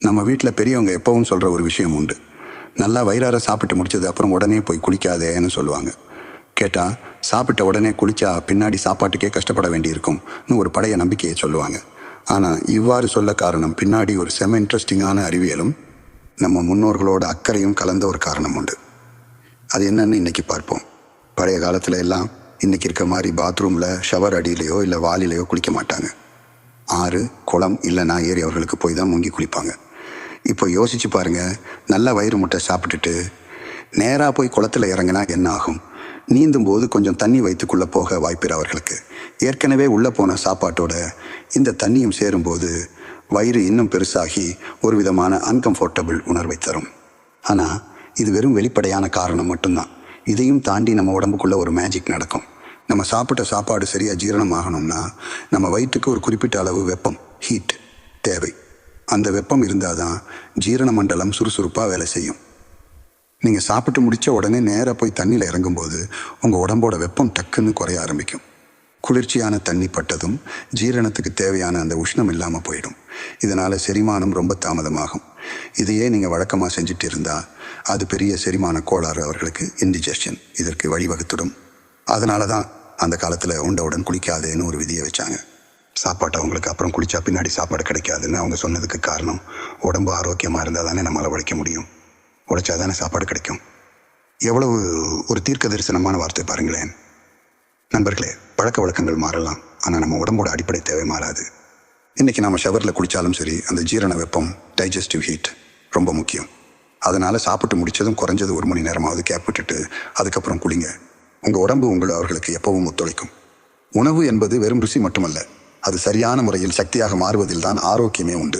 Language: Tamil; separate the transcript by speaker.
Speaker 1: நம்ம வீட்டில் பெரியவங்க எப்பவும் சொல்கிற ஒரு விஷயம் உண்டு. நல்லா வயிறார சாப்பிட்டு முடிச்சது அப்புறம் உடனே போய் குளிக்காதேன்னு சொல்லுவாங்க. கேட்டால் சாப்பிட்ட உடனே குளிச்சா பின்னாடி சாப்பாட்டுக்கே கஷ்டப்பட வேண்டியிருக்கும்னு ஒரு பழைய நம்பிக்கையை சொல்லுவாங்க. ஆனால் இவ்வாறு சொல்ல காரணம் பின்னாடி ஒரு செம இன்ட்ரெஸ்டிங்கான அறிவியலும் நம்ம முன்னோர்களோட அக்கறையும் கலந்த ஒரு காரணம் உண்டு. அது என்னன்னு இன்னைக்கு பார்ப்போம். பழைய காலத்தில் எல்லாம் இன்னைக்கு இருக்க மாதிரி பாத்ரூமில் ஷவர் அடியிலையோ இல்லை வாலிலையோ குளிக்க மாட்டாங்க. ஆறு, குளம் இல்லைனா ஏரி அவர்களுக்கு போய் தான் முங்கி குளிப்பாங்க. இப்போ யோசிச்சு பாருங்க, நல்ல வயிறு முட்டை சாப்பிட்டுட்டு நேராக போய் குளத்தில் இறங்கினா என்ன ஆகும்? நீந்தும் போது கொஞ்சம் தண்ணி வயிற்றுக்குள்ளே போக வாய்ப்பிற அவர்களுக்கு ஏற்கனவே உள்ளே போன சாப்பாட்டோட இந்த தண்ணியும் சேரும்போது வயிறு இன்னும் பெருசாகி ஒரு விதமான அன்கம்ஃபர்டபுள் உணர்வை தரும். ஆனால் இது வெறும் வெளிப்படையான காரணம் மட்டும்தான். இதையும் தாண்டி நம்ம உடம்புக்குள்ளே ஒரு மேஜிக் நடக்கும். நம்ம சாப்பிட்ட சாப்பாடு சரியாக ஜீரணம் ஆகணும்னா நம்ம வயிற்றுக்கு ஒரு குறிப்பிட்ட அளவு வெப்பம், ஹீட் தேவை. அந்த வெப்பம் இருந்தால் தான் ஜீரண மண்டலம் சுறுசுறுப்பாக வேலை செய்யும். நீங்கள் சாப்பிட்டு முடித்த உடனே நேராக போய் தண்ணியில் இறங்கும்போது உங்கள் உடம்போட வெப்பம் டக்குன்னு குறைய ஆரம்பிக்கும். குளிர்ச்சியான தண்ணி பட்டதும் ஜீரணத்துக்கு தேவையான அந்த உஷ்ணம் இல்லாமல் போயிடும். இதனால் செரிமானம் ரொம்ப தாமதமாகும். இதையே நீங்கள் வழக்கமாக செஞ்சுட்டு இருந்தால் அது பெரிய செரிமான கோளாறு, அவர்களுக்கு இன்டிஜெஷன், இதற்கு வழிவகுத்துடும். அதனால தான் அந்த காலத்தில் உண்டவுடன் குளிக்காதேன்னு ஒரு விதியை வச்சாங்க. சாப்பாட்டை அவங்களுக்கு அப்புறம் குளித்தா பின்னாடி சாப்பாடு கிடைக்காதுன்னு அவங்க சொன்னதுக்கு காரணம், உடம்பு ஆரோக்கியமாக இருந்தால் தானே நம்மளால் உழைக்க முடியும், உழைச்சா தானே சாப்பாடு கிடைக்கும். எவ்வளவு ஒரு தீர்க்க தரிசனமான வார்த்தை பாருங்களேன். நண்பர்களே, பழக்க வழக்கங்கள் மாறலாம், ஆனால் நம்ம உடம்போட அடிப்படை தேவை மாறாது. இன்றைக்கி நம்ம ஷவரில் குளித்தாலும் சரி, அந்த ஜீரண வெப்பம், டைஜஸ்டிவ் ஹீட் ரொம்ப முக்கியம். அதனால் சாப்பிட்டு முடித்ததும் குறைஞ்சது 1 மணி நேரமாவது கேப் விட்டுட்டு அதுக்கப்புறம் குளிங்க. உங்கள் உடம்பு அவர்களுக்கு எப்பவும் ஒத்துழைக்கும். உணவு என்பது வெறும் ருசி மட்டுமல்ல, அது சரியான முறையில் சக்தியாக மாறுவதில் தான் ஆரோக்கியமே உண்டு.